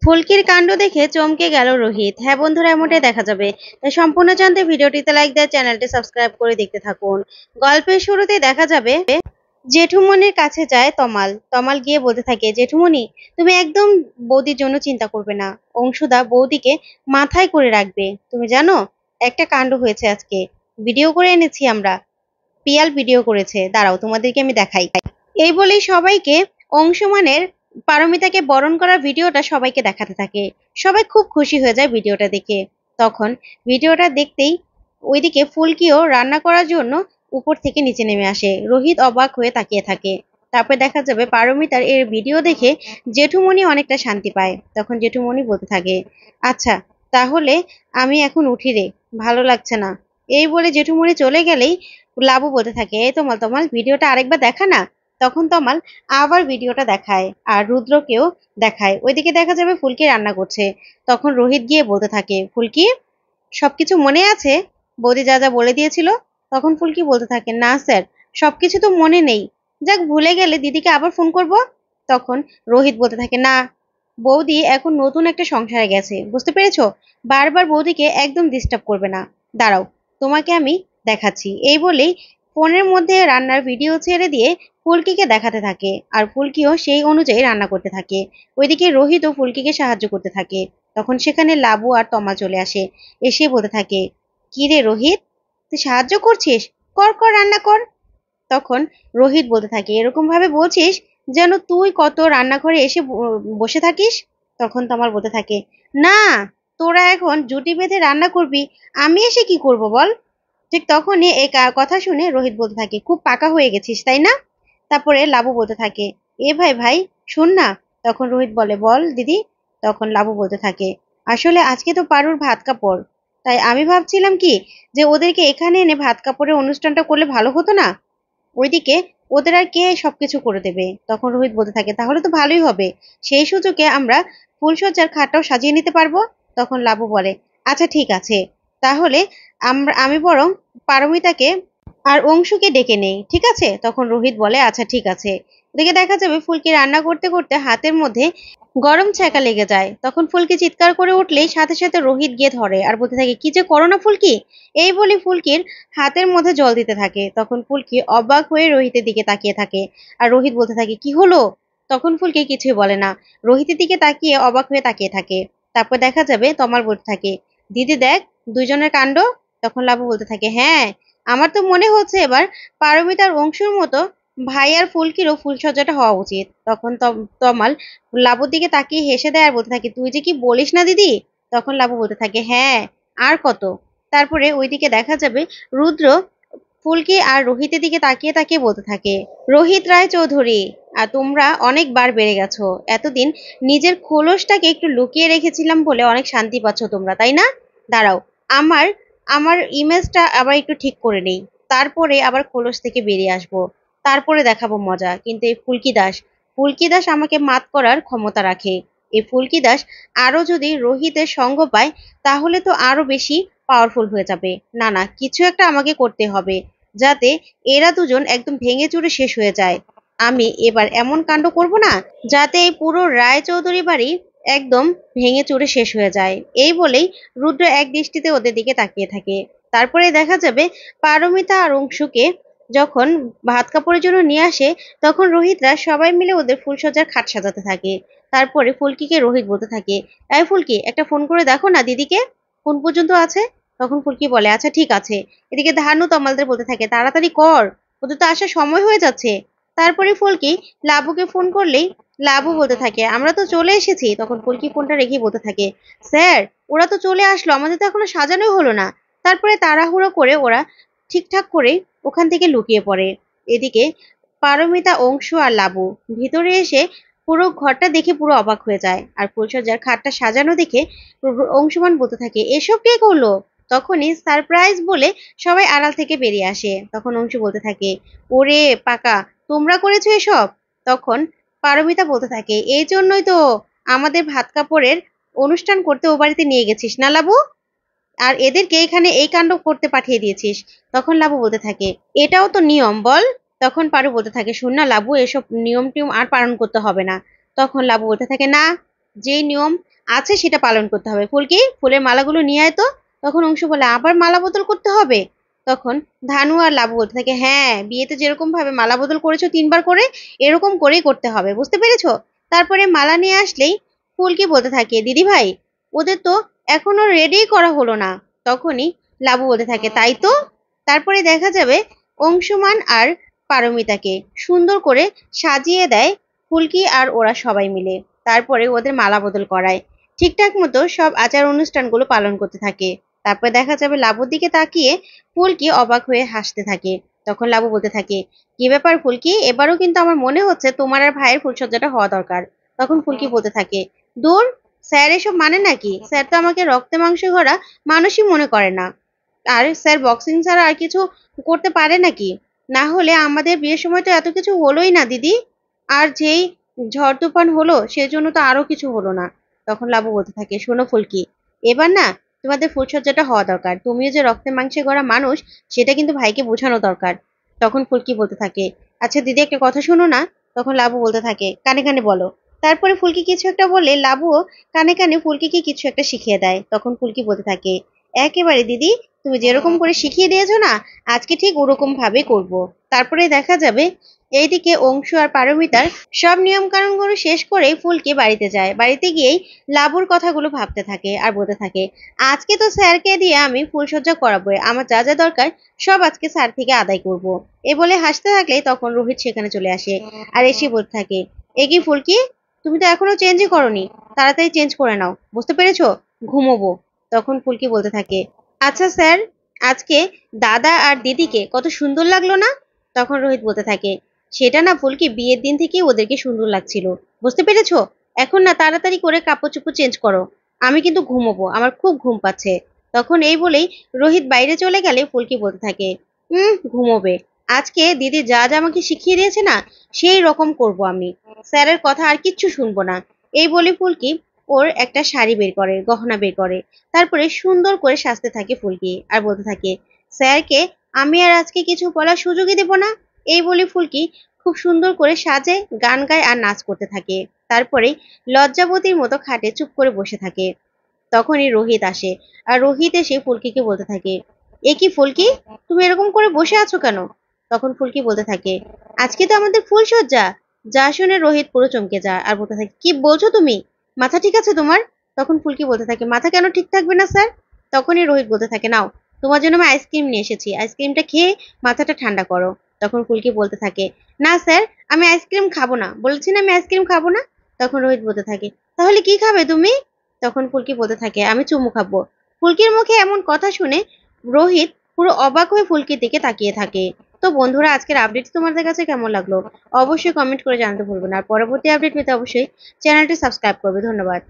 ফুলকির কাণ্ড দেখে চমকে গেল রোহিত। হ্যাঁ বন্ধুরা, এমনটাই দেখা যাবে। তাই সম্পূর্ণ জানতে ভিডিওটিতে লাইক দিয়ে চ্যানেলটি সাবস্ক্রাইব করে দেখতে থাকুন। গল্পের শুরুতে দেখা যাবে জেঠুমনির কাছে যায় তমাল। তমাল গিয়ে বলতে থাকে, জেঠুমনি তুমি একদম বৌদির জন্য চিন্তা করবে না। অংশুদা বৌদিকে মাথায় করে রাখবে। তুমি জানো একটা কাণ্ড হয়েছে আজকে, ভিডিও করে এনেছি আমরা। পিয়াল ভিডিও করেছে, দাঁড়াও তোমাদেরকে আমি দেখাই। এই বলেই সবাইকে অংশমানের পারমিতাকে বরণ করার ভিডিওটা সবাইকে দেখাতে থাকে। সবাই খুব খুশি হয়ে যায় ভিডিওটা দেখে। তখন ভিডিওটা দেখতেই ওইদিকে ফুলকিও রান্না করার জন্য উপর থেকে নিচে নেমে আসে। রোহিত অবাক হয়ে তাকিয়ে থাকে। তারপর দেখা যাবে পারমিতার এর ভিডিও দেখে জেঠুমনি অনেকটা শান্তি পায়। তখন জেঠুমনি বলতে থাকে, আচ্ছা তাহলে আমি এখন উঠি রে, ভালো লাগছে না। এই বলে জেঠুমনি চলে গেলেই লাবু বলতে থাকে, এই তমাল তমাল ভিডিওটা আরেকবার দেখা না। তখন তমাল আবার ভিডিওটা দেখায় আর রুদ্রকেও দেখায়। ওইদিকে দেখা যাবে ফুলকি রান্না করছে। তখন রোহিত গিয়ে বলতে থাকে, ফুলকি সবকিছু মনে আছে? বৌদি যা যা বলে দিয়েছিল? তখন ফুলকি বলতে থাকে, না স্যার, সবকিছু তো মনে নেই। যাক, ভুলে গেলে দিদিকে আবার ফোন করব। তখন রোহিত বলতে থাকে, না, বৌদি এখন নতুন একটা সংসারে গেছে, বুঝতে পেরেছো? বারবার বৌদিকে একদম ডিস্টার্ব করবে না। দাঁড়াও, তোমাকে আমি দেখাচ্ছি। এই বলেই ফোনের মধ্যে রান্নার ভিডিও ছেড়ে দিয়ে ফুলকিকে দেখাতে থাকে আর ফুলকিও সেই অনুযায়ী রান্না করতে থাকে। ওইদিকে রোহিতও ফুলকিকে সাহায্য করতে থাকে। তখন সেখানে লাবু আর তমা চলে আসে। এসে বলতে থাকে, কি রে রোহিত, তুই সাহায্য করছিস? কর কর, রান্না কর। তখন রোহিত বলতে থাকে, এরকম ভাবে বলছিস যেন তুই কত রান্নাঘরে এসে বসে থাকিস। তখন তমাল বলতে থাকে, না, তোরা এখন জুটি বেঁধে রান্না করবি, আমি এসে কি করব বল। ঠিক তখনই এই কথা শুনে রোহিত বলতে থাকে, খুব পাকা হয়ে গেছিস তাই না? তারপরে লাবু বলতে থাকে, এ ভাই ভাই শোন না। তখন রোহিত বলে, বল দিদি। তখন লাবু বলতে থাকে, আসলে আজকে তো পারুর ভাত কাপড়, তাই আমি ভাবছিলাম কি যে ওদেরকে এখানে এনে ভাত কাপড়ের অনুষ্ঠানটা করলে ভালো হতো না? ওইদিকে ওদের আর কে সবকিছু করে দেবে। তখন রোহিত বলতে থাকে, তাহলে তো ভালোই হবে, সেই সুযোগে আমরা ফুলসজ্জার খাটটাও সাজিয়ে নিতে পারবো। তখন লাবু বলে, আচ্ছা ঠিক আছে, তাহলে আমি বরং পারমিতাকে আর অংশুকে ডেকে নেই, ঠিক আছে? তখন রোহিত বলে, আচ্ছা ঠিক আছে। এদিকে দেখা যাবে ফুলকি রান্না করতে করতে হাতের মধ্যে গরম ছ্যাঁকা লেগে যায়। তখন ফুলকি চিৎকার করে উঠলেই সাথে সাথে রোহিত গিয়ে ধরে আর বলতে থাকে, কি যে করো না ফুলকি। এই বলে ফুলকির হাতের মধ্যে জল দিতে থাকে। তখন ফুলকি অবাক হয়ে রোহিতের দিকে তাকিয়ে থাকে আর রোহিত বলতে থাকে, কি হলো? তখন ফুলকি কিছুই বলে না, রোহিতের দিকে তাকিয়ে অবাক হয়ে তাকিয়ে থাকে। তারপর দেখা যাবে তমাল বলতে থাকে, দিদি দেখ দুইজনের কাণ্ড। তখন লাবু বলতে থাকে, হ্যাঁ, আমার তো মনে হচ্ছে এবার পারমিতার অংশুর মতো ভাই আর ফুলকিরও ফুলসজ্জাটা হওয়া উচিত। তখন তমাল লাবুর দিকে তাকিয়ে হেসে দেয় আর বলতে থাকে, তুই যে কি বলিস না দিদি। তখন লাবু বলতে থাকে, হ্যাঁ, আর কত। তারপরে ওইদিকে দেখা যাবে রুদ্র ফুলকি আর রোহিতের দিকে তাকিয়ে তাকিয়ে বলতে থাকে, রোহিত রায় চৌধুরী, আর তোমরা অনেকবার বেড়ে গেছো। এতদিন নিজের খোলসটাকে একটু লুকিয়ে রেখেছিলাম বলে অনেক শান্তি পাচ্ছ তোমরা, তাই না? দাঁড়াও, আমার আমার ইমেজটা আবার একটু ঠিক করে নেই, তারপরে আবার খোলস থেকে বেরিয়ে আসবো, তারপরে দেখাবো মজা। কিন্তু এই ফুলকি দাস আমাকে মাত করার ক্ষমতা রাখে। এই ফুলকি দাস আরো যদি রোহিতের সঙ্গ পায় তাহলে তো আরো বেশি পাওয়ারফুল হয়ে যাবে। না না, কিছু একটা আমাকে করতে হবে যাতে এরা দুজন একদম ভেঙে চুরে শেষ হয়ে যায়। আমি এবার এমন কাণ্ড করব না যাতে এই পুরো রায় চৌধুরী বাড়ি একদম ভেঙে চুরে শেষ হয়ে যায়। এই বলেই রুদ্র এক দৃষ্টিতে ওদের দিকে তাকিয়ে থাকে। তারপরে দেখা যাবে পারমিতা আর অংশুকে যখন ভাত কাপড়ের জন্য নিয়ে আসে, তখন রোহিতরা সবাই মিলে ওদের ফুলসজ্জার খাট সাজাতে থাকে। তারপরে ফুলকিকে রোহিত বলতে থাকে, এই ফুলকি, একটা ফোন করে দেখো না দিদিকে, কোন পর্যন্ত আছে। তখন ফুলকি বলে, আচ্ছা ঠিক আছে। এদিকে ধানু তমালদের বলতে থাকে, তাড়াতাড়ি কর, ওদের তো আসার সময় হয়ে যাচ্ছে। তারপরে ফুলকি লাবুকে ফোন করলেই লাবু বলতে থাকে, আমরা তো চলে এসেছি। তখন ফুলকি ফোনটা রেখে বলতে থাকে, স্যার, ওরা তো চলে আসলো, আমাদের তো এখনো সাজানোই হলো না। তারপরে তাড়াহুড়ো করে ওরা ঠিকঠাক করে ওখান থেকে লুকিয়ে পড়ে। এদিকে পারমিতা, অংশু আর লাবু ভিতরে এসে পুরো ঘরটা দেখে পুরো অবাক হয়ে যায় আর ফুলসজ্জার খাটটা সাজানো দেখে অংশুমান বলতে থাকে, এসব কে করলো? তখনই সারপ্রাইজ বলে সবাই আড়াল থেকে বেরিয়ে আসে। তখন অংশু বলতে থাকে, ওরে পাকা, তোমরা করেছো এসব? তখন পারমিতা বলতে থাকে, এই জন্যই তো আমাদের ভাত কাপড়ের অনুষ্ঠান করতে ও বাড়িতে নিয়ে গেছিস না লাবু, আর এদেরকে এখানে এই কাণ্ড করতে পাঠিয়ে দিয়েছিস। তখন লাবু বলতে থাকে, এটাও তো নিয়ম বল। তখন পারু বলতে থাকে, শোন না লাবু, এসব নিয়ম টিয়ম আর পালন করতে হবে না। তখন লাবু বলতে থাকে, না, যে নিয়ম আছে সেটা পালন করতে হবে। ফুলকি ফুলের মালাগুলো নিয়ে আয় তো। তখন অংশু বলে আবার মালা বদল করতে হবে? তখন ধানু আর লাবু বলতে থাকে হ্যাঁ, বিয়েতে যেরকম ভাবে মালা বদল করেছো ৩ বার করে, এরকম করেই করতে হবে, বুঝতে পেরেছো? তারপরে মালা নিয়ে আসলেই ফুলকি বলতে থাকে দিদি ভাই, ওদের তো এখনো রেডি করা হলো না। তখনই লাবু বলতে থাকে তাই তো। তারপরে দেখা যাবে অংশুমান আর পারমিতাকে সুন্দর করে সাজিয়ে দেয় ফুলকি আর ওরা সবাই মিলে। তারপরে ওদের মালা বদল করায়, ঠিকঠাক মতো সব আচার অনুষ্ঠানগুলো পালন করতে থাকে। তারপর দেখা যাবে লাবুর দিকে তাকিয়ে ফুলকি অবাক হয়ে হাসতে থাকে। তখন লাবু বলতে থাকে কি ব্যাপার ফুলকি, এবারও কিন্তু আমার মনে হচ্ছে তোমার আর ভাইয়ের ফুলসজ্জাটা হওয়া দরকার। তখন ফুলকি বলতে থাকে দূর, স্যার এসব মানে নাকি? স্যার তো আমাকে রক্তে মাংসে গড়া মানুষই মনে করে না। আর স্যার বক্সিং ছাড়া আর কিছু করতে পারে নাকি? না হলে আমাদের বিয়ের সময় তো এত কিছু হলোই না দিদি। আর যেই ঝড় তুফান হলো সেজন্য তো আরো কিছু হলো না। তখন লাবু বলতে থাকে শোনো ফুলকি, এবার না তোমাদের ফুলসজ্জাটা হওয়া দরকার। তুমিও যে রক্তে মাংসে গড়া মানুষ সেটা কিন্তু ভাইকে বোঝানো দরকার। তখন ফুলকি বলতে থাকে আচ্ছা দিদি একটা কথা শোনো না। তখন লাবু বলতে থাকে কানে কানে বলো। তারপরে ফুলকি কিছু একটা বললে লাবুও কানে কানে ফুলকিকে কিছু একটা শিখিয়ে দেয়। তখন ফুলকি বলতে থাকে একেবারে দিদি, তুমি যেরকম করে শিখিয়ে দিয়েছো না, আজকে ঠিক ওরকম ভাবে করব। তারপরে দেখা যাবে এইদিকে অংশু আর পারমিতার সব নিয়ম কানুনগুলো শেষ করে ফুলকি বাড়িতে যায়। বাড়িতে গিয়েই লাবুর কথাগুলো ভাবতে থাকে আর বলতে থাকে আজকে তো স্যারকে দিয়ে আমি ফুলসজ্জা করাবো, আমার যা যা দরকার সব আজকে স্যার থেকে আদায় করব। এ বলে হাসতে থাকলে তখন রোহিত সেখানে চলে আসে আর এসে বলতে থাকে এ কি ফুলকি, তুমি তো এখনো চেঞ্জই করনি, তাড়াতাড়ি চেঞ্জ করে নাও, বুঝতে পেরেছো? ঘুমোবো। তখন ফুলকি বলতে থাকে আচ্ছা স্যার, আজকে দাদা আর দিদিকে কত সুন্দর লাগলো না? তখন রোহিত বলতে থাকে সেটা না ফুলকি, বিয়ের দিন থেকেই ওদেরকে সুন্দর লাগছিল, বুঝতে পেরেছো? এখন না তাড়াতাড়ি করে কাপড় চোপড় চেঞ্জ করো, আমি কিন্তু ঘুমোবো, আমার খুব ঘুম পাচ্ছে। তখন এই বলেই রোহিত বাইরে চলে গেলে ফুলকি বলতে থাকে ঘুমোবে, আজকে দিদি যা যা আমাকে শিখিয়ে দিয়েছে না সেই রকম করব আমি, স্যারের কথা আর কিচ্ছু শুনবো না। এই বলে ফুলকি ওর একটা শাড়ি বের করে, গহনা বের করে। তারপরে সুন্দর করে সাজতে থাকে ফুলকি আর বলতে থাকে স্যারকে আমি আর আজকে কিছু বলার সুযোগই দেব না। এই বলে ফুলকি খুব সুন্দর করে সাজে, গান গায় আর নাচ করতে থাকে। তারপরে লজ্জাবতীর মতো খাটে চুপ করে বসে থাকে। তখনই রোহিত আসে আর রোহিত এসে ফুলকিকে বলতে থাকে এ কি ফুলকি, তুমি এরকম করে বসে আছো কেন? তখন ফুলকি বলতে থাকে আজকে তো আমাদের ফুলসজ্জা। যা শুনে রোহিত পুরো চমকে যায় আর বলতে থাকে কি বলছো তুমি, মাথা ঠিক আছে তোমার? তখন ফুলকি বলতে থাকে মাথা কেন ঠিক থাকবে না স্যার? তখনই রোহিত বলতে থাকে নাও, তোমার জন্য আমি আইসক্রিম নিয়ে এসেছি, আইসক্রিমটা খেয়ে মাথাটা ঠান্ডা করো। তখন ফুলকি বলতে থাকে না স্যার, আমি আইসক্রিম খাবো না, বলেছি না আমি আইসক্রিম খাবো না। তখন রোহিত বলতে থাকে তাহলে কি খাবে তুমি? তখন ফুলকি বলতে থাকে আমি চুমু খাবো। ফুলকির মুখে এমন কথা শুনে রোহিত পুরো অবাক হয়ে ফুলকির দিকে তাকিয়ে থাকে। তো বন্ধুরা, আজকের আপডেট তোমাদের কাছে কেমন লাগলো অবশ্যই কমেন্ট করে জানাতে ভুলবে না। আর পরবর্তী আপডেট পেতে অবশ্যই চ্যানেলটি সাবস্ক্রাইব করবে। ধন্যবাদ।